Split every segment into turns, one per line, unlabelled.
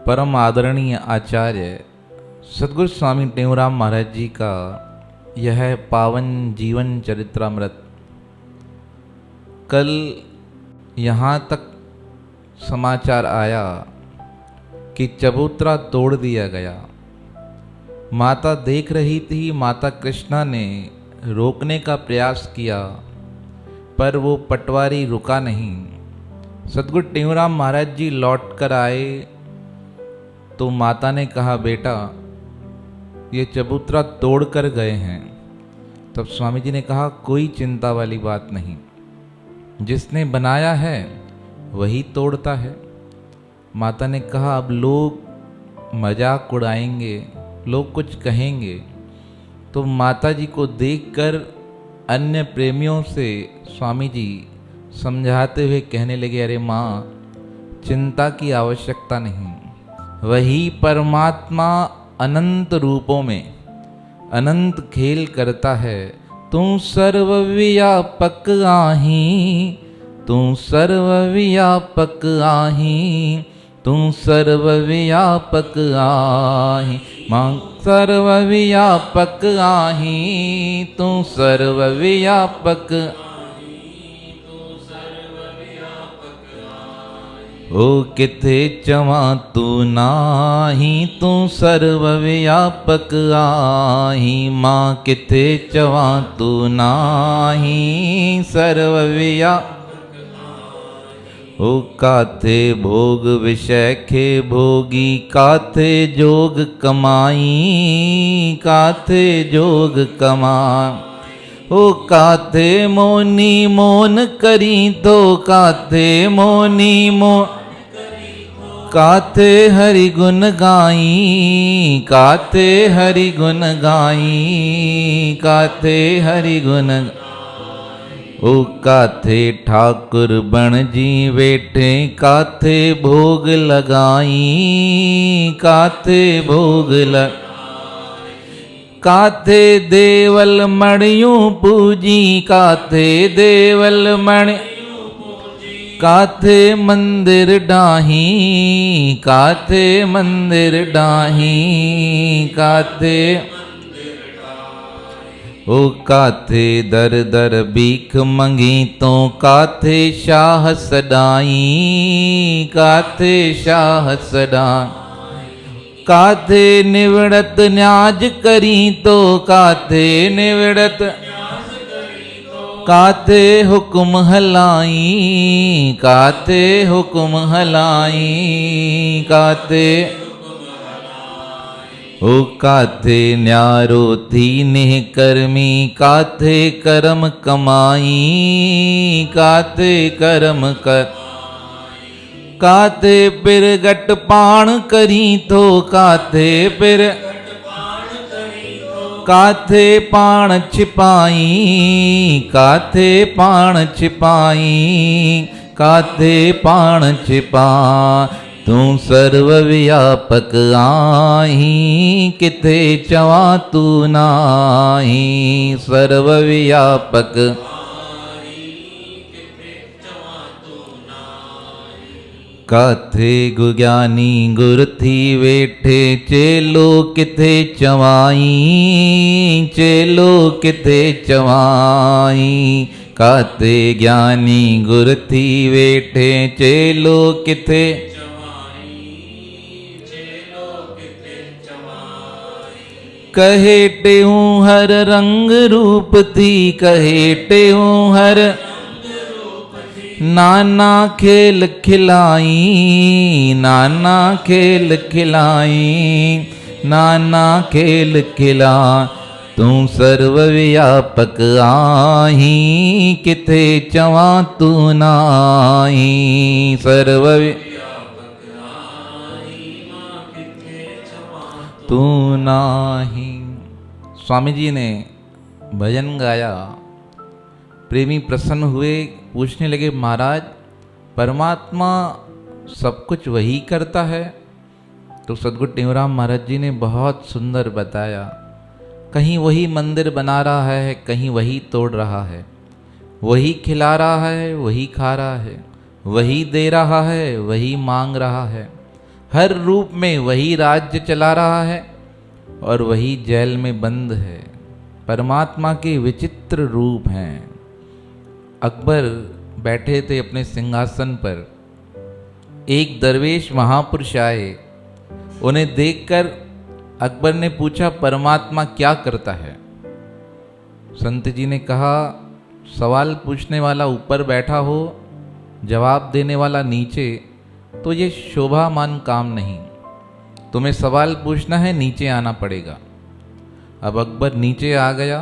परम आदरणीय आचार्य सद्गुरु स्वामी टेऊराम महाराज जी का यह पावन जीवन चरित्रामृत कल यहाँ तक समाचार आया कि चबूतरा तोड़ दिया गया। माता देख रही थी, माता कृष्णा ने रोकने का प्रयास किया पर वो पटवारी रुका नहीं। सद्गुरु टेऊराम महाराज जी लौट कर आए तो माता ने कहा, बेटा ये चबूतरा तोड़ कर गए हैं। तब स्वामी जी ने कहा, कोई चिंता वाली बात नहीं, जिसने बनाया है वही तोड़ता है। माता ने कहा, अब लोग मजाक उड़ाएंगे, लोग कुछ कहेंगे। तो माता जी को देखकर अन्य प्रेमियों से स्वामी जी समझाते हुए कहने लगे, अरे माँ चिंता की आवश्यकता नहीं, वही परमात्मा अनंत रूपों में अनंत खेल करता है। तू सर्वव्यापक आही, तू सर्वव्यापक आही, तू सर्वव्यापक आही, मां सर्वव्यापक आही, तू सर्वव्यापक। ओ किथे चवा तू नाही, तू सर्वव्यापक आही, मां किथे चवा तू नाही, सर्वव्यापक। ओ काथे भोग विषय खे भोगी, काथे जोग कमाई, काथे जोग कमाई। ओ काथे मोनी मोन करी तो, काथे मोनी मोन काथे हरि गुण गाई, काथे हरि गुण गाई, काथे हरि गुण। ओ काथे ठाकुर बण जी बैठे, काथे भोग लगाई, काथे भोग लग। काथे देवल मणियों पूजी, काथे देवल मणि, काथे मंदिर डाही, काथे मंदिर डाही, काथे। ओ काथे दर दर भीख मंगी तो, काथे शाह सदाई, काथे शाह सदाई। काथे निवड़त न्याज करी तो, काथे निवड़त, काथे हुक्म हलाई, काथे हुक्म हलाई, काथे। ओ काथे न्यारो थी नेह कर्मी, काथे कर्म कमाई, काथे कर्म कर। काथे पिरगट पाण करी तो, काथे पिर, काथे पाण छिपाई, काथे पाण छिपाई, काथे पाण छिपा। तू सर्वव्यापक आही, किथे चवा तू नाही, सर्वव्यापक। काथे गुज्ञानी गुर थी वेठे, चेलो किथे चवाई, चेलो किथे चवाई। काथे ज्ञानी गुर थी वेठे, चेलो किथे चवाई, चेलो किथे चवाई। कहे टेऊ हर रंग रूप थी, कहे टेऊ हर नाना खेल खिलाई, नाना खेल खिलाई, नाना खेल खिला। तू सर्वव्यापक आही, किथे चवा तू नाही, सर्वव्यापक आही, किथे चवा तू नाही। स्वामी जी ने भजन गाया, प्रेमी प्रसन्न हुए, पूछने लगे, महाराज परमात्मा सब कुछ वही करता है? तो सद्गुरु टेऊराम महाराज जी ने बहुत सुंदर बताया, कहीं वही मंदिर बना रहा है, कहीं वही तोड़ रहा है, वही खिला रहा है, वही खा रहा है, वही दे रहा है, वही मांग रहा है। हर रूप में वही राज्य चला रहा है और वही जेल में बंद है। परमात्मा के विचित्र रूप हैं। अकबर बैठे थे अपने सिंहासन पर। एक दरवेश महापुरुष आए। उन्हें देखकर अकबर ने पूछा, परमात्मा क्या करता है? संत जी ने कहा, सवाल पूछने वाला ऊपर बैठा हो, जवाब देने वाला नीचे, तो ये शोभामान काम नहीं। तुम्हें सवाल पूछना है, नीचे आना पड़ेगा। अब अकबर नीचे आ गया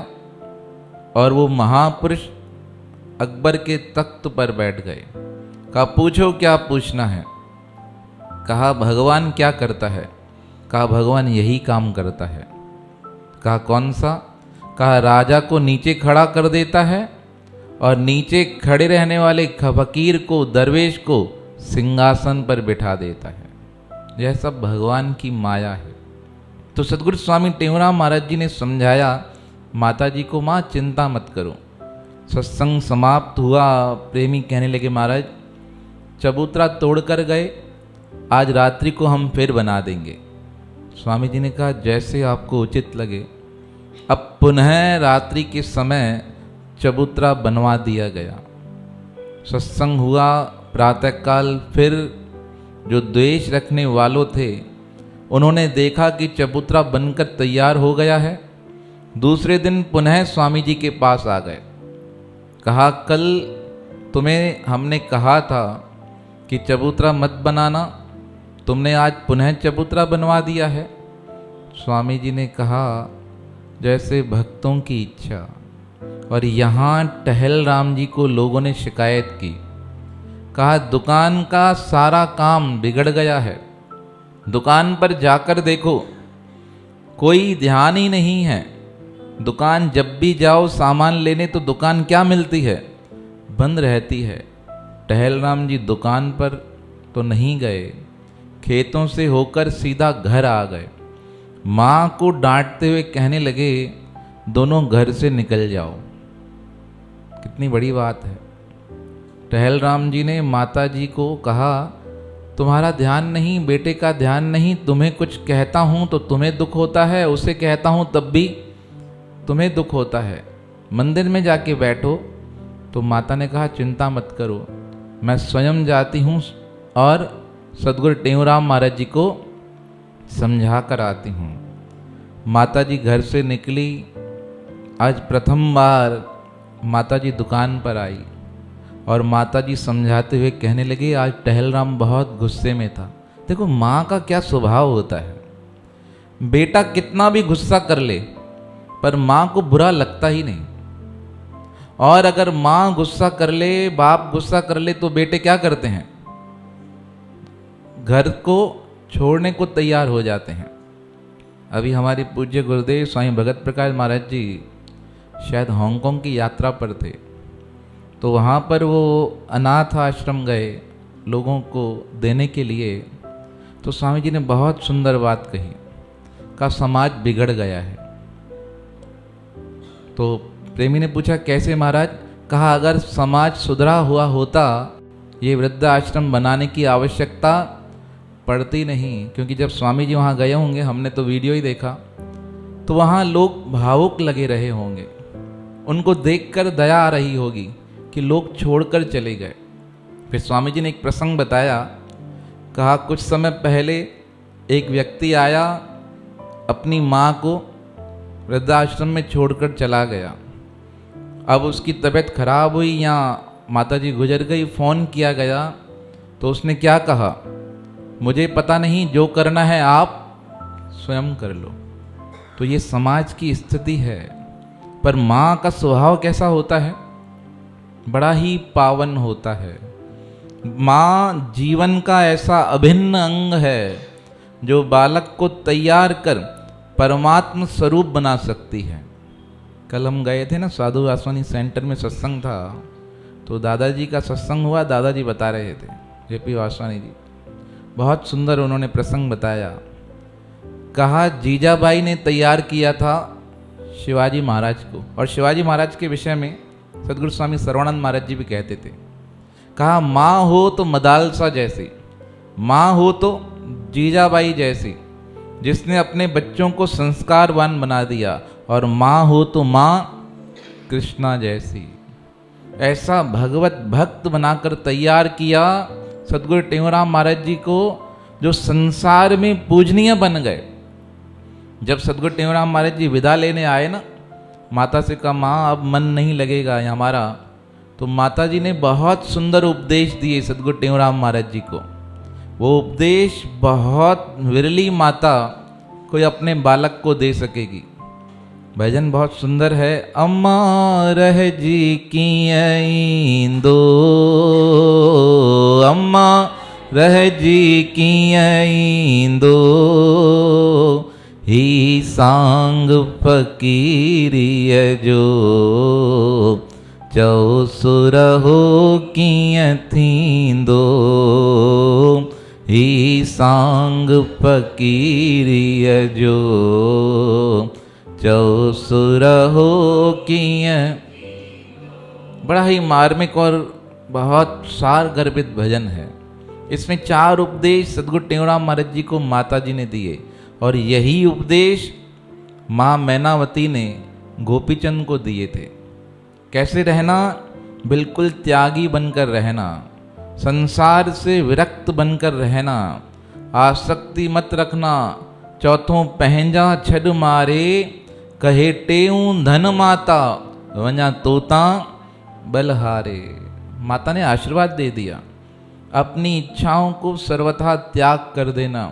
और वो महापुरुष अकबर के तख्त पर बैठ गए। कहा, पूछो क्या पूछना है। कहा, भगवान क्या करता है? कहा, भगवान यही काम करता है। कहा, कौन सा? कहा, राजा को नीचे खड़ा कर देता है और नीचे खड़े रहने वाले फकीर को, दरवेश को सिंहासन पर बिठा देता है। यह सब भगवान की माया है। तो सद्गुरु स्वामी टेऊराम महाराज जी ने समझाया माता जी को, माँ चिंता मत करो। सत्संग समाप्त हुआ। प्रेमी कहने लगे, महाराज चबूतरा तोड़ कर गए, आज रात्रि को हम फिर बना देंगे। स्वामी जी ने कहा, जैसे आपको उचित लगे। अब पुनः रात्रि के समय चबूतरा बनवा दिया गया। सत्संग हुआ। प्रातःकाल फिर जो द्वेष रखने वालों थे उन्होंने देखा कि चबूतरा बनकर तैयार हो गया है। दूसरे दिन पुनः स्वामी जी के पास आ गए। कहा, कल तुम्हें हमने कहा था कि चबूतरा मत बनाना, तुमने आज पुनः चबूतरा बनवा दिया है। स्वामी जी ने कहा, जैसे भक्तों की इच्छा। और यहाँ टहल राम जी को लोगों ने शिकायत की। कहा, दुकान का सारा काम बिगड़ गया है, दुकान पर जाकर देखो, कोई ध्यान ही नहीं है। दुकान जब भी जाओ सामान लेने तो दुकान क्या मिलती है? बंद रहती है। टहल राम जी दुकान पर तो नहीं गए, खेतों से होकर सीधा घर आ गए। माँ को डांटते हुए कहने लगे, दोनों घर से निकल जाओ। कितनी बड़ी बात है। टहल राम जी ने माता जी को कहा, तुम्हारा ध्यान नहीं, बेटे का ध्यान नहीं, तुम्हें कुछ कहता हूँ तो तुम्हें दुख होता है, उसे कहता हूँ तब भी तुम्हें दुख होता है, मंदिर में जाके बैठो। तो माता ने कहा, चिंता मत करो, मैं स्वयं जाती हूँ और सद्गुरु टेऊराम महाराज जी को समझा कर आती हूँ। माता जी घर से निकली। आज प्रथम बार माता जी दुकान पर आई और माता जी समझाते हुए कहने लगी, आज टहल राम बहुत गुस्से में था। देखो माँ का क्या स्वभाव होता है, बेटा कितना भी गुस्सा कर ले पर माँ को बुरा लगता ही नहीं। और अगर माँ गुस्सा कर ले, बाप गुस्सा कर ले तो बेटे क्या करते हैं? घर को छोड़ने को तैयार हो जाते हैं। अभी हमारे पूज्य गुरुदेव स्वामी भगत प्रकाश महाराज जी शायद हांगकांग की यात्रा पर थे, तो वहाँ पर वो अनाथ आश्रम गए लोगों को देने के लिए। तो स्वामी जी ने बहुत सुंदर बात कही, का समाज बिगड़ गया है। तो प्रेमी ने पूछा, कैसे महाराज? कहा, अगर समाज सुधरा हुआ होता ये वृद्ध आश्रम बनाने की आवश्यकता पड़ती नहीं। क्योंकि जब स्वामी जी वहाँ गए होंगे, हमने तो वीडियो ही देखा, तो वहाँ लोग भावुक लगे रहे होंगे, उनको देखकर दया आ रही होगी कि लोग छोड़कर चले गए। फिर स्वामी जी ने एक प्रसंग बताया। कहा, कुछ समय पहले एक व्यक्ति आया, अपनी माँ को वृद्धाश्रम में छोड़कर चला गया। अब उसकी तबीयत खराब हुई या माता जी गुजर गई, फ़ोन किया गया तो उसने क्या कहा, मुझे पता नहीं, जो करना है आप स्वयं कर लो। तो ये समाज की स्थिति है। पर माँ का स्वभाव कैसा होता है? बड़ा ही पावन होता है। माँ जीवन का ऐसा अभिन्न अंग है जो बालक को तैयार कर परमात्म स्वरूप बना सकती है। कल हम गए थे ना साधु वासवानी सेंटर में, सत्संग था, तो दादाजी का सत्संग हुआ। दादाजी बता रहे थे, जेपी वासवानी जी, बहुत सुंदर उन्होंने प्रसंग बताया। कहा, जीजाबाई ने तैयार किया था शिवाजी महाराज को, और शिवाजी महाराज के विषय में सद्गुरु स्वामी सर्वानंद महाराज जी भी कहते थे। कहा, माँ हो तो मदालसा जैसी, माँ हो तो जीजाबाई जैसी, जिसने अपने बच्चों को संस्कारवान बना दिया, और माँ हो तो माँ कृष्णा जैसी। ऐसा भगवत भक्त बनाकर तैयार किया सदगुरु टेऊराम महाराज जी को, जो संसार में पूजनीय बन गए। जब सदगुरु टेऊराम महाराज जी विदा लेने आए ना, माता से कहा माँ अब मन नहीं लगेगा हमारा, तो माता जी ने बहुत सुंदर उपदेश दिए सदगुरु टेऊराम महाराज जी को। वो उपदेश बहुत विरली माता कोई अपने बालक को दे सकेगी। भजन बहुत सुंदर है। अम्मा रह जी की दो, अम्मा रह जी की दो, ही सांग फकीरिय जो, चौसुर हो किय थींदो, ही सांग फकीरिय जो, चौसुर हो किय। बड़ा ही मार्मिक और बहुत सार गर्भित भजन है। इसमें 4 उपदेश सदगुरु टेऊराम महाराज जी को माता जी ने दिए, और यही उपदेश माँ मैनावती ने गोपीचंद को दिए थे। कैसे रहना, बिल्कुल त्यागी बनकर रहना, संसार से विरक्त बनकर रहना, आसक्ति मत रखना। चौथों पहंजा छड मारे, कहे टेऊं धन माता, वञा तोता बलहारे। माता ने आशीर्वाद दे दिया, अपनी इच्छाओं को सर्वथा त्याग कर देना।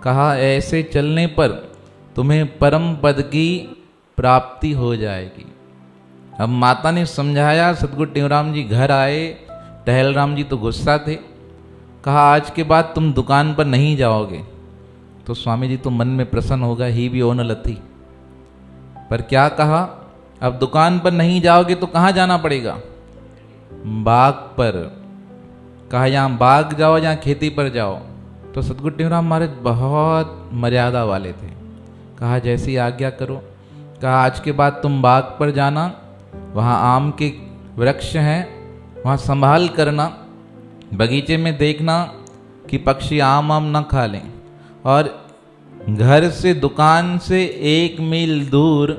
कहा ऐसे चलने पर तुम्हें परम पद की प्राप्ति हो जाएगी। अब माता ने समझाया, सदगुरु टेऊराम जी घर आए। टहलराम जी तो गुस्सा थे। कहा आज के बाद तुम दुकान पर नहीं जाओगे। तो स्वामी जी तो मन में प्रसन्न होगा, ही भी ओन लथी। पर क्या कहा, अब दुकान पर नहीं जाओगे तो कहाँ जाना पड़ेगा, बाग पर। कहा यहाँ बाग जाओ, यहाँ खेती पर जाओ। तो सदगुरु टेऊराम महाराज बहुत मर्यादा वाले थे। कहा जैसी आज्ञा करो। कहा आज के बाद तुम बाग पर जाना, वहाँ आम के वृक्ष हैं, वहाँ संभाल करना, बगीचे में देखना कि पक्षी आम न खा लें। और घर से दुकान से 1 मील दूर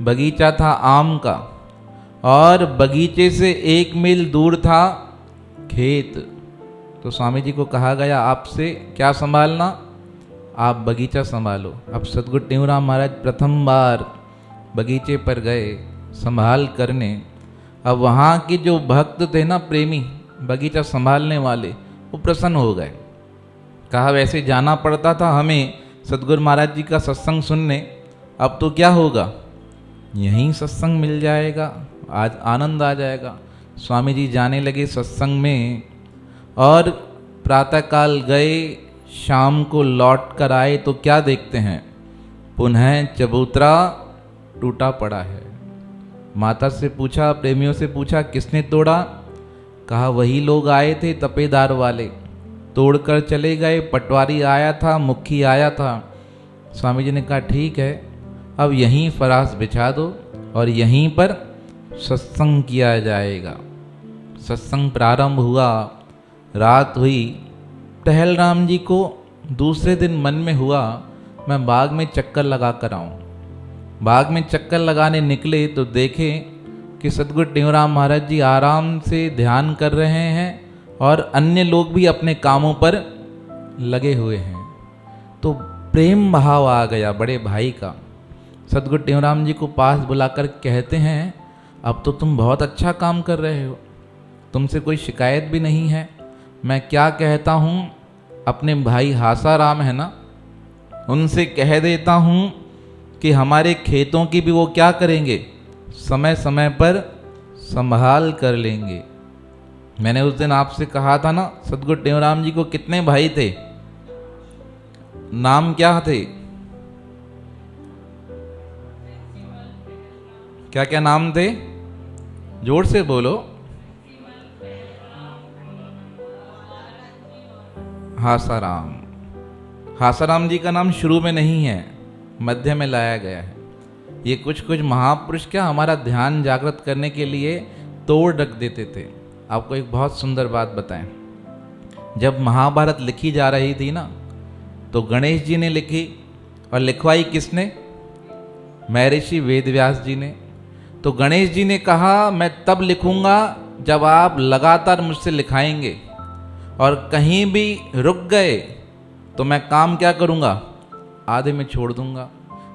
बगीचा था आम का, और बगीचे से 1 मील दूर था खेत। तो स्वामी जी को कहा गया आपसे क्या संभालना, आप बगीचा संभालो। अब सदगुरु टेऊराम महाराज प्रथम बार बगीचे पर गए संभाल करने। अब वहाँ के जो भक्त थे ना, प्रेमी बगीचा संभालने वाले, वो प्रसन्न हो गए। कहा वैसे जाना पड़ता था हमें सदगुरु महाराज जी का सत्संग सुनने, अब तो क्या होगा, यहीं सत्संग मिल जाएगा, आज आनंद आ जाएगा। स्वामी जी जाने लगे सत्संग में, और प्रातःकाल गए, शाम को लौट कर आए तो क्या देखते हैं, पुनः चबूतरा टूटा पड़ा है। माता से पूछा, प्रेमियों से पूछा किसने तोड़ा। कहा वही लोग आए थे तपेदार वाले, तोड़कर चले गए। पटवारी आया था, मुखी आया था। स्वामी जी ने कहा ठीक है, अब यहीं फराश बिछा दो और यहीं पर सत्संग किया जाएगा। सत्संग प्रारंभ हुआ, रात हुई। टहलराम जी को दूसरे दिन मन में हुआ मैं बाग में चक्कर लगा कर आऊँ। बाग में चक्कर लगाने निकले तो देखे कि सदगुरु टेऊराम महाराज जी आराम से ध्यान कर रहे हैं और अन्य लोग भी अपने कामों पर लगे हुए हैं। तो प्रेम भाव आ गया बड़े भाई का। सदगुरु टेऊराम जी को पास बुलाकर कहते हैं अब तो तुम बहुत अच्छा काम कर रहे हो, तुमसे कोई शिकायत भी नहीं है। मैं क्या कहता हूँ, अपने भाई हासाराम है ना, उनसे कह देता हूँ कि हमारे खेतों की भी वो क्या करेंगे, समय समय पर संभाल कर लेंगे। मैंने उस दिन आपसे कहा था ना, सदगुरु टेऊराम जी को कितने भाई थे, नाम क्या थे, क्या क्या नाम थे, जोर से बोलो। हासाराम। हासाराम जी का नाम शुरू में नहीं है, मध्य में लाया गया है। ये कुछ कुछ महापुरुष क्या हमारा ध्यान जागृत करने के लिए तोड़ रख देते थे। आपको एक बहुत सुंदर बात बताएं, जब महाभारत लिखी जा रही थी ना, तो गणेश जी ने लिखी, और लिखवाई किसने? महर्षि वेदव्यास जी ने। तो गणेश जी ने कहा मैं तब लिखूंगा जब आप लगातार मुझसे लिखाएंगे, और कहीं भी रुक गए तो मैं काम क्या करूंगा? आधे में छोड़ दूंगा।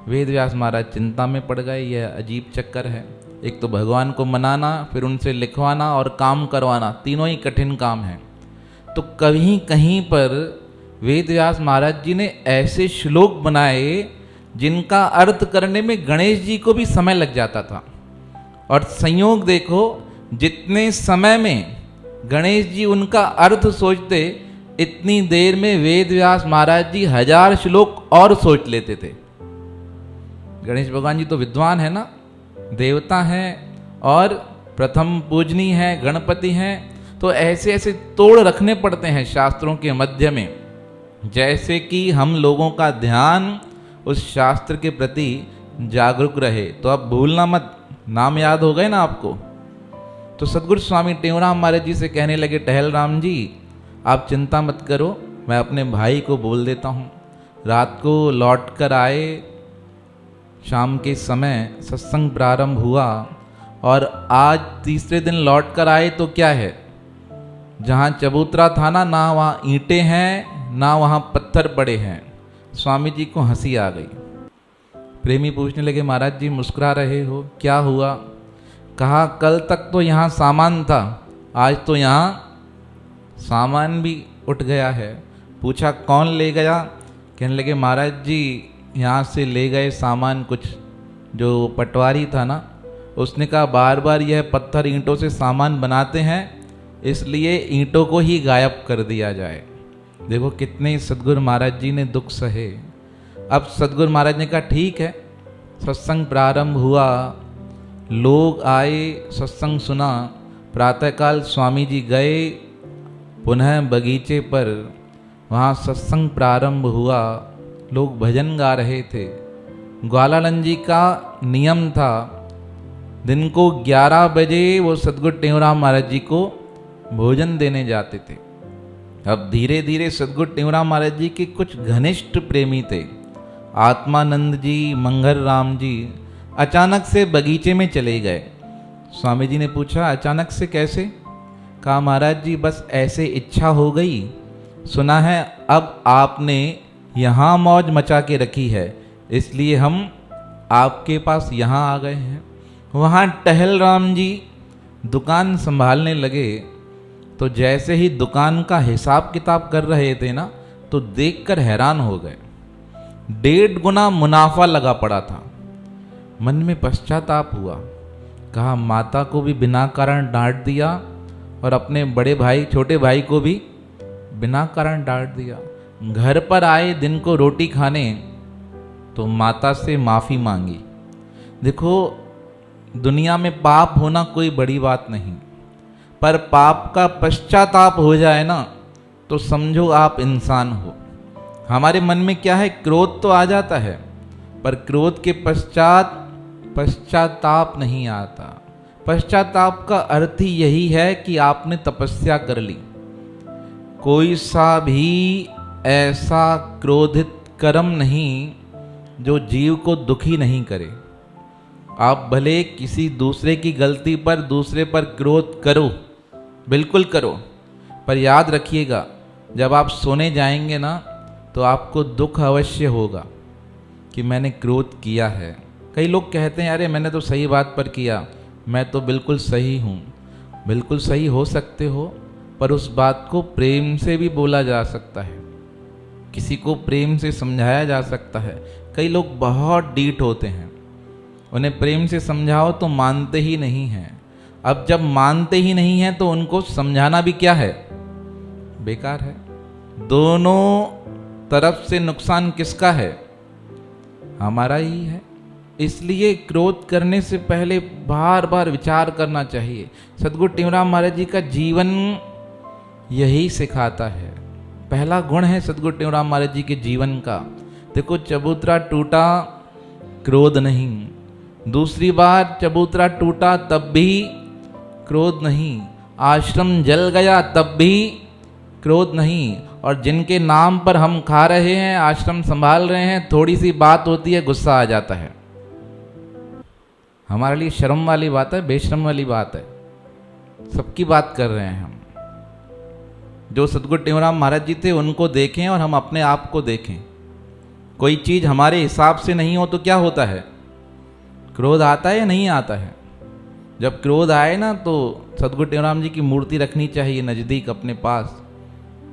वेदव्यास महाराज चिंता में पड़ गए, यह अजीब चक्कर है। एक तो भगवान को मनाना, फिर उनसे लिखवाना और काम करवाना, तीनों ही कठिन काम है। तो कहीं कहीं पर वेदव्यास महाराज जी ने ऐसे श्लोक बनाए जिनका अर्थ करने में गणेश जी को भी समय लग जाता था। और संयोग देखो, जितने समय में गणेश जी उनका अर्थ सोचते, इतनी देर में वेदव्यास महाराज जी 1000 श्लोक और सोच लेते थे। गणेश भगवान जी तो विद्वान है ना, देवता हैं और प्रथम पूजनीय है, गणपति हैं। तो ऐसे ऐसे तोड़ रखने पड़ते हैं शास्त्रों के मध्य में, जैसे कि हम लोगों का ध्यान उस शास्त्र के प्रति जागरूक रहे। तो अब भूलना मत, नाम याद हो गए ना आपको। तो सदगुरु स्वामी टेवराम महाराज जी से कहने लगे, टहल राम जी आप चिंता मत करो, मैं अपने भाई को बोल देता हूँ। रात को लौट कर आए, शाम के समय सत्संग प्रारंभ हुआ, और आज तीसरे दिन लौट कर आए तो क्या है, जहाँ चबूतरा था ना वहाँ ईंटें हैं ना वहाँ पत्थर पड़े हैं। स्वामी जी को हंसी आ गई। प्रेमी पूछने लगे, महाराज जी मुस्कुरा रहे हो, क्या हुआ? कहा कल तक तो यहाँ सामान था, आज तो यहाँ सामान भी उठ गया है। पूछा कौन ले गया? कहने लगे महाराज जी यहाँ से ले गए सामान कुछ, जो पटवारी था ना उसने कहा बार बार यह पत्थर ईंटों से सामान बनाते हैं, इसलिए ईंटों को ही गायब कर दिया जाए। देखो कितने सदगुरु महाराज जी ने दुख सहे। अब सदगुरु महाराज ने कहा ठीक है। सत्संग प्रारंभ हुआ, लोग आए, सत्संग सुना। प्रातःकाल स्वामी जी गए पुनः बगीचे पर, वहाँ सत्संग प्रारंभ हुआ। लोग भजन गा रहे थे। ग्वालानंद जी का नियम था, दिन को 11 बजे वो सदगुरु टेवराम महाराज जी को भोजन देने जाते थे। अब धीरे धीरे सदगुरु टेवराम महाराज जी के कुछ घनिष्ठ प्रेमी थे, आत्मानंद जी, मंगर राम जी, अचानक से बगीचे में चले गए। स्वामी जी ने पूछा अचानक से कैसे? कहा महाराज जी बस ऐसे इच्छा हो गई, सुना है अब आपने यहाँ मौज मचा के रखी है, इसलिए हम आपके पास यहाँ आ गए हैं। वहाँ टहल राम जी दुकान संभालने लगे, तो जैसे ही दुकान का हिसाब किताब कर रहे थे ना, तो देखकर हैरान हो गए। 1.5 गुना मुनाफा लगा पड़ा था। मन में पश्चाताप हुआ। कहा माता को भी बिना कारण डांट दिया और अपने बड़े भाई छोटे भाई को भी बिना कारण डांट दिया। घर पर आए दिन को रोटी खाने, तो माता से माफ़ी मांगी। देखो दुनिया में पाप होना कोई बड़ी बात नहीं, पर पाप का पश्चाताप हो जाए ना तो समझो आप इंसान हो। हमारे मन में क्या है, क्रोध तो आ जाता है, पर क्रोध के पश्चात पश्चाताप नहीं आता। पश्चाताप का अर्थ ही यही है कि आपने तपस्या कर ली। कोई सा भी ऐसा क्रोधित कर्म नहीं जो जीव को दुखी नहीं करे। आप भले किसी दूसरे की गलती पर दूसरे पर क्रोध करो, बिल्कुल करो, पर याद रखिएगा जब आप सोने जाएंगे ना तो आपको दुख अवश्य होगा कि मैंने क्रोध किया है। कई लोग कहते हैं अरे मैंने तो सही बात पर किया, मैं तो बिल्कुल सही हूँ। बिल्कुल सही हो सकते हो, पर उस बात को प्रेम से भी बोला जा सकता है, किसी को प्रेम से समझाया जा सकता है। कई लोग बहुत डीठ होते हैं, उन्हें प्रेम से समझाओ तो मानते ही नहीं हैं। अब जब मानते ही नहीं हैं तो उनको समझाना भी क्या है, बेकार है। दोनों तरफ से नुकसान किसका है, हमारा ही है। इसलिए क्रोध करने से पहले बार बार विचार करना चाहिए। सदगुरु टेवराम महाराज जी का जीवन यही सिखाता है। पहला गुण है सदगुरु टेवराम महाराज जी के जीवन का। देखो चबूतरा टूटा, क्रोध नहीं। दूसरी बार चबूतरा टूटा तब भी क्रोध नहीं। आश्रम जल गया तब भी क्रोध नहीं। और जिनके नाम पर हम खा रहे हैं, आश्रम संभाल रहे हैं, थोड़ी सी बात होती है गुस्सा आ जाता है। हमारे लिए शर्म वाली बात है, बेशर्म वाली बात है। सबकी बात कर रहे हैं हम। जो सद्गुरु टेऊराम महाराज जी थे उनको देखें और हम अपने आप को देखें। कोई चीज़ हमारे हिसाब से नहीं हो तो क्या होता है? क्रोध आता है या नहीं आता है? जब क्रोध आए ना तो सद्गुरु टेऊराम जी की मूर्ति रखनी चाहिए नज़दीक अपने पास,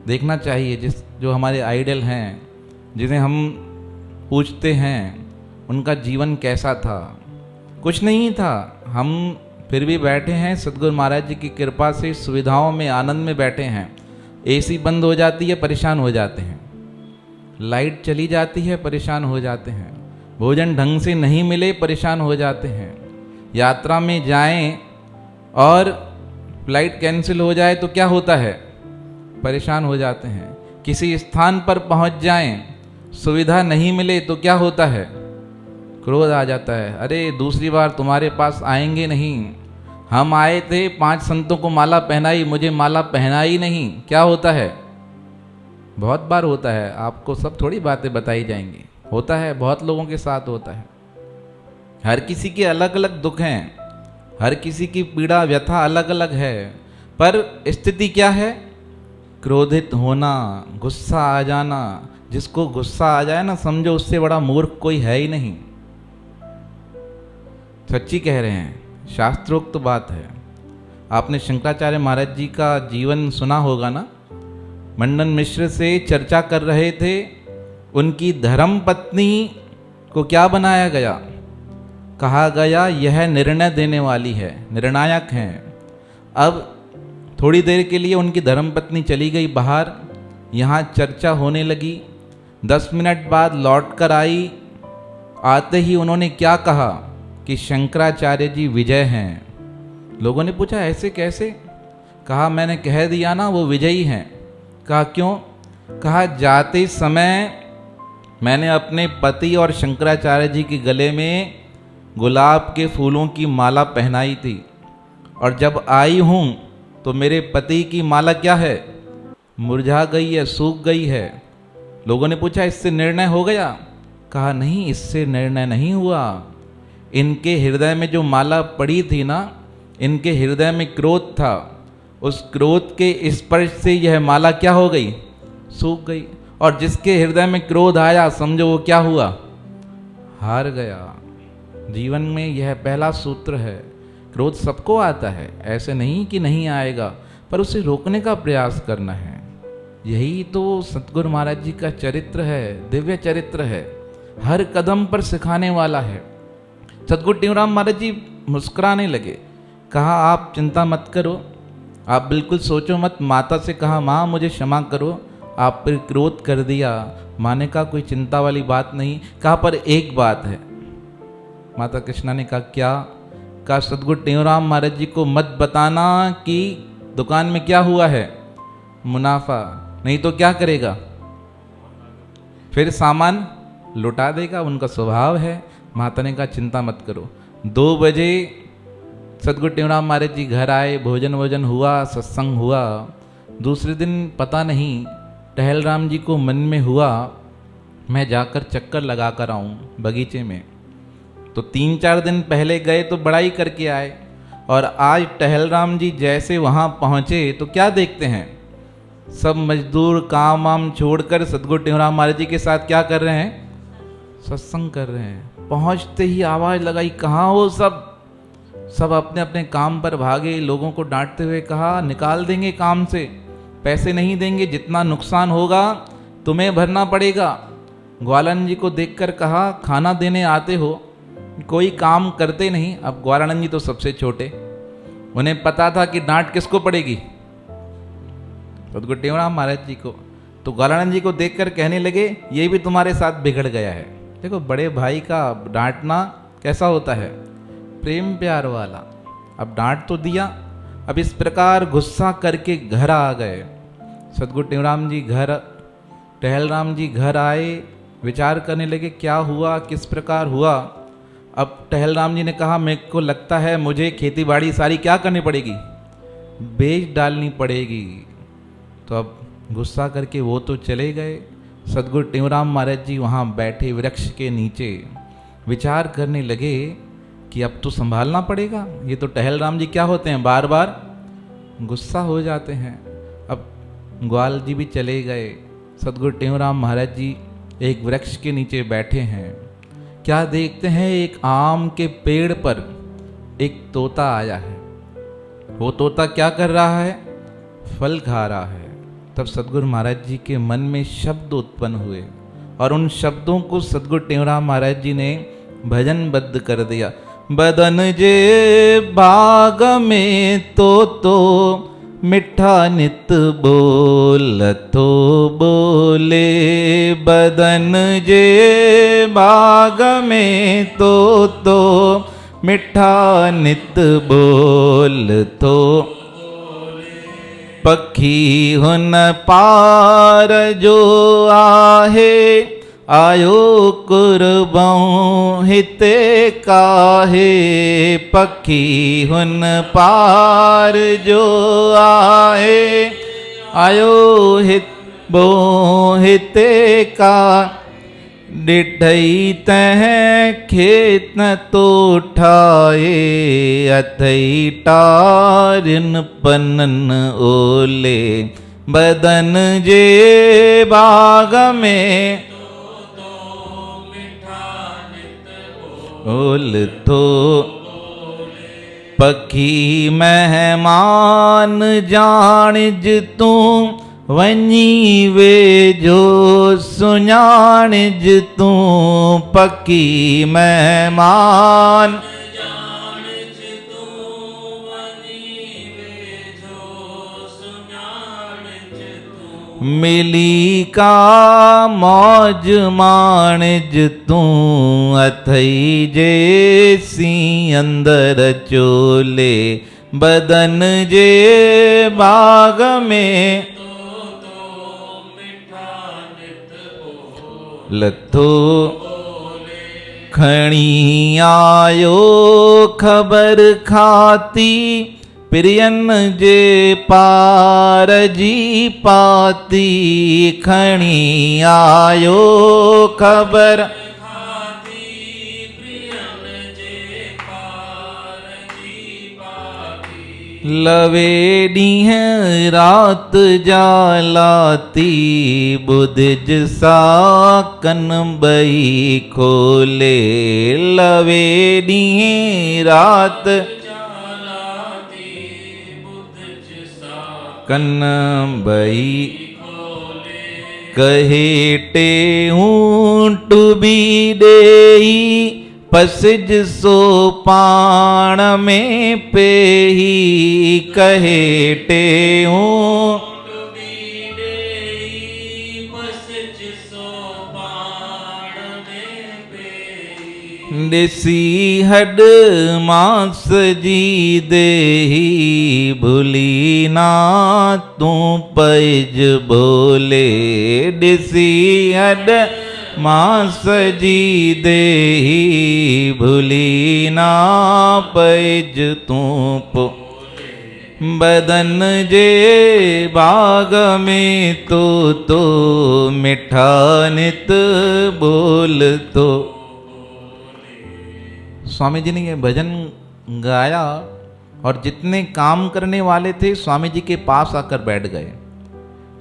देखना चाहिए जो हमारे आइडल हैं, जिन्हें हम पूछते हैं, उनका जीवन कैसा था। कुछ नहीं था, हम फिर भी बैठे हैं, सद्गुरु महाराज जी की कृपा से सुविधाओं में, आनंद में बैठे हैं। एसी बंद हो जाती है, परेशान हो जाते हैं। लाइट चली जाती है, परेशान हो जाते हैं। भोजन ढंग से नहीं मिले, परेशान हो जाते हैं। यात्रा में जाएं और फ्लाइट कैंसिल हो जाए तो क्या होता है? परेशान हो जाते हैं। किसी स्थान पर पहुंच जाएं, सुविधा नहीं मिले तो क्या होता है? क्रोध आ जाता है। अरे दूसरी बार तुम्हारे पास आएंगे नहीं, हम आए थे, 5 संतों को माला पहनाई, मुझे माला पहनाई नहीं। क्या होता है? बहुत बार होता है। आपको सब थोड़ी बातें बताई जाएंगी, होता है, बहुत लोगों के साथ होता है। हर किसी के अलग अलग दुख हैं, हर किसी की पीड़ा व्यथा अलग अलग है, पर स्थिति क्या है? क्रोधित होना, गुस्सा आ जाना। जिसको गुस्सा आ जाए ना, समझो उससे बड़ा मूर्ख कोई है ही नहीं। सच्ची कह रहे हैं, शास्त्रोक्त बात है। आपने शंकराचार्य महाराज जी का जीवन सुना होगा ना। मंडन मिश्र से चर्चा कर रहे थे, उनकी धर्म पत्नी को क्या बनाया गया? कहा गया यह निर्णय देने वाली है, निर्णायक हैं। अब थोड़ी देर के लिए उनकी धर्मपत्नी चली गई बाहर, यहाँ चर्चा होने लगी। 10 मिनट बाद लौट कर आई। आते ही उन्होंने क्या कहा कि शंकराचार्य जी विजय हैं। लोगों ने पूछा ऐसे कैसे? कहा मैंने कह दिया ना वो विजयी हैं। कहा क्यों? कहा जाते समय मैंने अपने पति और शंकराचार्य जी के गले में गुलाब के फूलों की माला पहनाई थी, और जब आई हूँ तो मेरे पति की माला क्या है? मुरझा गई है, सूख गई है। लोगों ने पूछा इससे निर्णय हो गया? कहा नहीं, इससे निर्णय नहीं हुआ। इनके हृदय में जो माला पड़ी थी ना, इनके हृदय में क्रोध था। उस क्रोध के स्पर्श से यह माला क्या हो गई? सूख गई। और जिसके हृदय में क्रोध आया, समझो वो क्या हुआ? हार गया। जीवन में यह पहला सूत्र है। क्रोध सबको आता है, ऐसे नहीं कि नहीं आएगा, पर उसे रोकने का प्रयास करना है। यही तो सतगुरु महाराज जी का चरित्र है, दिव्य चरित्र है, हर कदम पर सिखाने वाला है। सतगुरु टेऊराम महाराज जी मुस्कुराने लगे। कहा आप चिंता मत करो, आप बिल्कुल सोचो मत। माता से कहा माँ मुझे क्षमा करो, आप पर क्रोध कर दिया। माँ ने कहा कोई चिंता वाली बात नहीं। कहा पर एक बात है। माता कृष्णा ने कहा क्या? कहा सतगुरु टेऊराम महाराज जी को मत बताना कि दुकान में क्या हुआ है, मुनाफा, नहीं तो क्या करेगा? फिर सामान लुटा देगा, उनका स्वभाव है। माता ने कहा चिंता मत करो। 2 बजे सतगुरु टेऊराम महाराज जी घर आए, भोजन हुआ, सत्संग हुआ। दूसरे दिन पता नहीं टहल राम जी को मन में हुआ मैं जाकर चक्कर लगा कर आऊँ बगीचे में। तो 3-4 दिन पहले गए तो बड़ाई करके आए, और आज टहल राम जी जैसे वहाँ पहुँचे तो क्या देखते हैं? सब मजदूर काम वाम छोड़कर सतगुरु टेऊराम महाराज जी के साथ क्या कर रहे हैं? सत्संग कर रहे हैं। पहुँचते ही आवाज़ लगाई, कहाँ हो सब? सब अपने अपने काम पर भागे। लोगों को डांटते हुए कहा निकाल देंगे काम से, पैसे नहीं देंगे, जितना नुकसान होगा तुम्हें भरना पड़ेगा। ग्वालानंद जी को देखकर कहा खाना देने आते हो, कोई काम करते नहीं। अब ग्वालानंद जी तो सबसे छोटे, उन्हें पता था कि डांट किसको पड़ेगी? सतगुरु टेऊराम महाराज जी को। तो ग्वालानंद जी को देखकर कहने लगे ये भी तुम्हारे साथ बिगड़ गया है। देखो बड़े भाई का डांटना कैसा होता है, प्रेम प्यार वाला। अब डांट तो दिया, अब इस प्रकार गुस्सा करके घर आ गए। सतगुरु टेऊराम जी घर, टहल राम जी घर आए, विचार करने लगे क्या हुआ, किस प्रकार हुआ। अब टहल राम जी ने कहा मेरे को लगता है मुझे खेती बाड़ी सारी क्या करनी पड़ेगी? बेच डालनी पड़ेगी। तो अब गुस्सा करके वो तो चले गए। सदगुरु टेऊराम महाराज जी वहाँ बैठे वृक्ष के नीचे विचार करने लगे कि अब तो संभालना पड़ेगा। ये तो टहलराम जी क्या होते हैं, बार बार गुस्सा हो जाते हैं। अब ग्वाल जी भी चले गए। सदगुरु टेऊराम महाराज जी एक वृक्ष के नीचे बैठे हैं। क्या देखते हैं, एक आम के पेड़ पर एक तोता आया है। वो तोता क्या कर रहा है, फल खा रहा है। तब सदगुरु महाराज जी के मन में शब्द उत्पन्न हुए और उन शब्दों को सदगुरु टेऊराम महाराज जी ने भजनबद्ध कर दिया। बदन जे बाग में तो मिठा नित बोलतो बोले। बदन जे बाग में तो मिठा नित बोलतो। पखी हुन पार जो आहे, आयो कुरबऊं हिते काहे। पखी हुन पार जो आहे, आयो हित बो हिते का। डिठई तह खेत न तो ठाए, अथई टारिन पनन ओले। बदन जे बाग में बोल तो। पखी मेहमान जानिज तू, वनी वे जो सुञानिज तू। पखी मेहमान जानिज तू, वनी वे जो सुञानिज तू। मिली का मौज मानिज तू, अथई जेसी अंदर चोले। बदन जे बाग में लथो खणी आयो खबर खाती। प्रियन जे पार जी पाती। खणी आयो खबर खाती, प्रियन जे पार जी पाती। लवे ॾींह रात जालाती, बुधिज साकन बई खोले। लवे ॾींह रात कन बई कहे टे ऊंट भी देई। पसिज सो पाण में पेही। कहे टे ऊंट भी देई, पसिज सो पाण में पेही। ॾिसी हड मांस जी देही, भुली ना तू पैज बोले। ॾिसी हड मांस जी देही, भुली ना पैज तू पो। बदन जे बाग में तो मिठा नित बोल तो। स्वामी जी ने ये भजन गाया और जितने काम करने वाले थे स्वामी जी के पास आकर बैठ गए।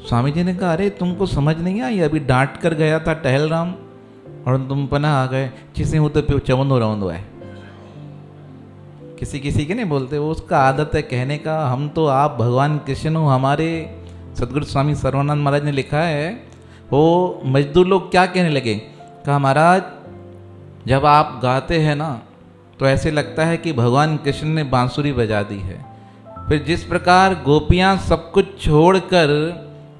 स्वामी जी ने कहा, अरे तुमको समझ नहीं आई, अभी डांट कर गया था टहलराम और तुम पना आ गए। जिसे हूँ तो पे चवंदो रहंदो है। किसी किसी के नहीं बोलते, वो उसका आदत है कहने का। हम तो आप भगवान कृष्ण हो। हमारे सदगुरु स्वामी सर्वानंद महाराज ने लिखा है, वो मजदूर लोग क्या कहने लगे, कहा महाराज जब आप गाते हैं ना तो ऐसे लगता है कि भगवान कृष्ण ने बांसुरी बजा दी है। फिर जिस प्रकार गोपियाँ सब कुछ छोड़कर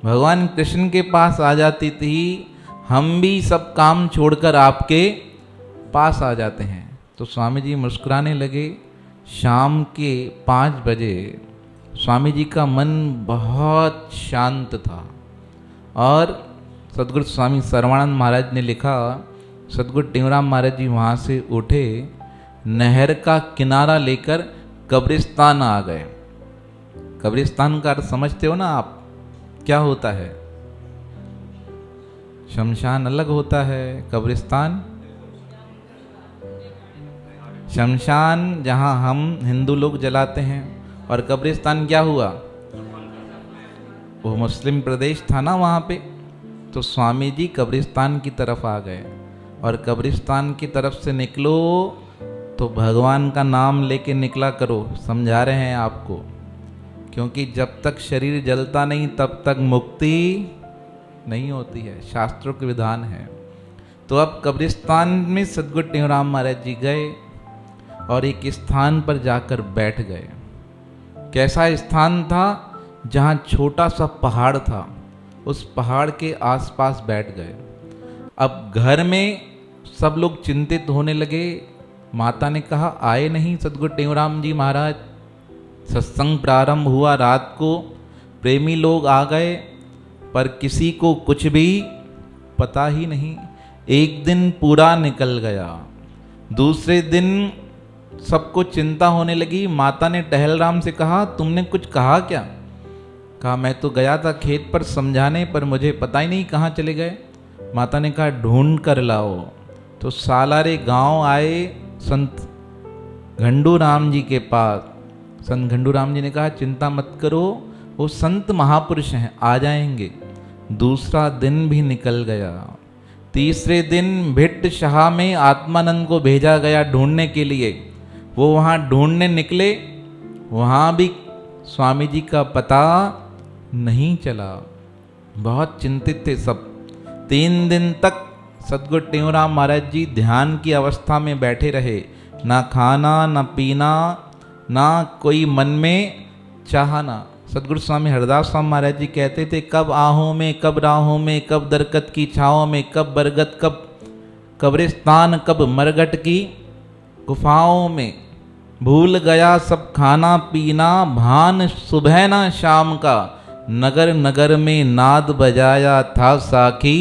भगवान कृष्ण के पास आ जाती थी, हम भी सब काम छोड़कर आपके पास आ जाते हैं। तो स्वामी जी मुस्कुराने लगे। शाम के 5 बजे स्वामी जी का मन बहुत शांत था और सदगुरु स्वामी सर्वानंद महाराज ने लिखा, सदगुरु टेऊराम महाराज जी वहाँ से उठे, नहर का किनारा लेकर कब्रिस्तान आ गए। कब्रिस्तान का अर्थ समझते हो ना आप, क्या होता है? शमशान अलग होता है, कब्रिस्तान। शमशान जहाँ हम हिंदू लोग जलाते हैं, और कब्रिस्तान क्या हुआ? वो मुस्लिम प्रदेश था ना वहाँ पे। तो स्वामी जी कब्रिस्तान की तरफ आ गए, और कब्रिस्तान की तरफ से निकलो तो भगवान का नाम लेके निकला करो, समझा रहे हैं आपको। क्योंकि जब तक शरीर जलता नहीं तब तक मुक्ति नहीं होती है, शास्त्रों के विधान है। तो अब कब्रिस्तान में सद्गुरु टेहराम महाराज जी गए और एक स्थान पर जाकर बैठ गए। कैसा स्थान था? जहाँ छोटा सा पहाड़ था, उस पहाड़ के आसपास बैठ गए। अब घर में सब लोग चिंतित होने लगे। माता ने कहा, आए नहीं सद्गुरु टेहराम जी महाराज। सत्संग प्रारंभ हुआ रात को, प्रेमी लोग आ गए, पर किसी को कुछ भी पता ही नहीं। एक दिन पूरा निकल गया, दूसरे दिन सबको चिंता होने लगी। माता ने टहलराम से कहा, तुमने कुछ कहा क्या? कहा, मैं तो गया था खेत पर समझाने, पर मुझे पता ही नहीं कहाँ चले गए। माता ने कहा, ढूंढ कर लाओ। तो सालारे गांव आए संत घंडू राम जी के पास। संत घंडू राम जी ने कहा, चिंता मत करो, वो संत महापुरुष हैं, आ जाएंगे। दूसरा दिन भी निकल गया। तीसरे दिन भिट्ट शाह में आत्मानंद को भेजा गया ढूंढने के लिए। वो वहाँ ढूंढने निकले, वहाँ भी स्वामी जी का पता नहीं चला। बहुत चिंतित थे सब। 3 दिन तक सद्गुरु टेहराम महाराज जी ध्यान की अवस्था में बैठे रहे। ना खाना, ना पीना, ना कोई मन में चाहना। सद्गुरु स्वामी हरदास स्वामी महाराज जी कहते थे, कब आहों में, कब राहों में, कब दरकत की छाओं में, कब बरगद, कब कब्रिस्तान, कब मरगट की गुफाओं में। भूल गया सब खाना पीना, भान सुबह ना शाम का। नगर नगर में नाद बजाया था साखी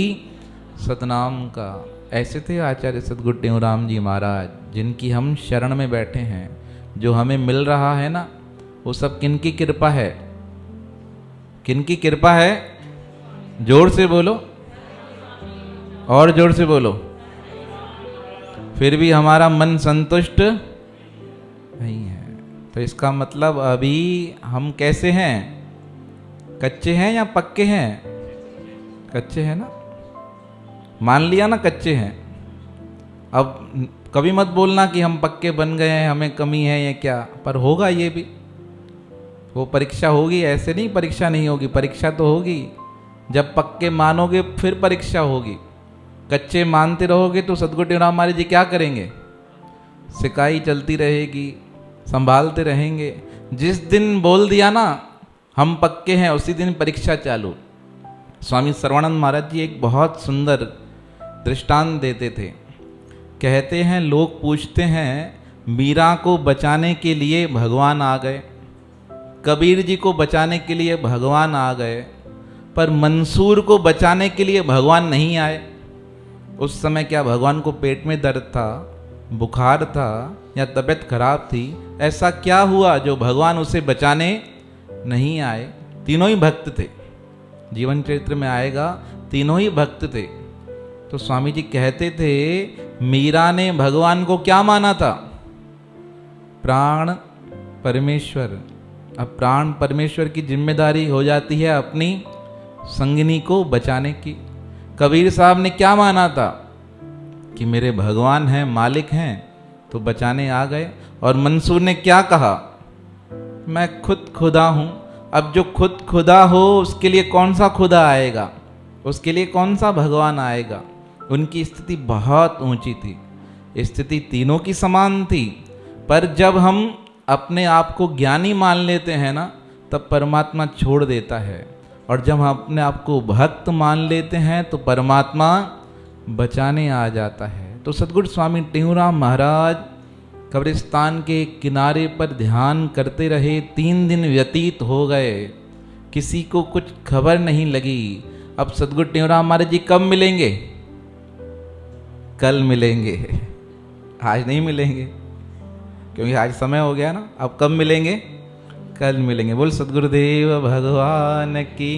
सतनाम का। ऐसे थे आचार्य सद्गुरु टेहराम जी महाराज, जिनकी हम शरण में बैठे हैं। जो हमें मिल रहा है ना, वो सब किनकी कृपा है? किनकी कृपा है? जोर से बोलो, और जोर से बोलो। फिर भी हमारा मन संतुष्ट नहीं है। तो इसका मतलब अभी हम कैसे हैं? कच्चे हैं या पक्के हैं? कच्चे हैं ना। मान लिया ना कच्चे हैं। अब कभी मत बोलना कि हम पक्के बन गए हैं, हमें कमी है या क्या। पर होगा ये भी, वो परीक्षा होगी। ऐसे नहीं परीक्षा नहीं होगी, परीक्षा तो होगी। जब पक्के मानोगे फिर परीक्षा होगी। कच्चे मानते रहोगे तो सद्गुरु टेहराम महाराज जी क्या करेंगे? सिकाई चलती रहेगी, संभालते रहेंगे। जिस दिन बोल दिया ना हम पक्के हैं, उसी दिन परीक्षा चालू। स्वामी सर्वानंद महाराज जी एक बहुत सुंदर दृष्टांत देते थे। कहते हैं, लोग पूछते हैं मीरा को बचाने के लिए भगवान आ गए, कबीर जी को बचाने के लिए भगवान आ गए, पर मंसूर को बचाने के लिए भगवान नहीं आए। उस समय क्या भगवान को पेट में दर्द था, बुखार था, या तबीयत खराब थी? ऐसा क्या हुआ जो भगवान उसे बचाने नहीं आए? तीनों ही भक्त थे। जीवन चरित्र में आएगा, तीनों ही भक्त थे। तो स्वामी जी कहते थे, मीरा ने भगवान को क्या माना था? प्राण परमेश्वर। अब प्राण परमेश्वर की जिम्मेदारी हो जाती है अपनी संगिनी को बचाने की। कबीर साहब ने क्या माना था? कि मेरे भगवान हैं, मालिक हैं, तो बचाने आ गए। और मंसूर ने क्या कहा? मैं खुद खुदा हूं। अब जो खुद खुदा हो, उसके लिए कौन सा खुदा आएगा? उसके लिए कौन सा भगवान आएगा? उनकी स्थिति बहुत ऊंची थी। स्थिति तीनों की समान थी। पर जब हम अपने आप को ज्ञानी मान लेते हैं ना, तब परमात्मा छोड़ देता है। और जब हम अपने आप को भक्त मान लेते हैं तो परमात्मा बचाने आ जाता है। तो सद्गुरु स्वामी टेहराम महाराज कब्रिस्तान के किनारे पर ध्यान करते रहे। 3 दिन व्यतीत हो गए, किसी को कुछ खबर नहीं लगी। अब सद्गुरु टेहराम महाराज जी कब मिलेंगे? कल मिलेंगे, आज नहीं मिलेंगे, क्योंकि आज समय हो गया ना। अब कब मिलेंगे? कल मिलेंगे। बोल सद्गुरुदेव भगवान की।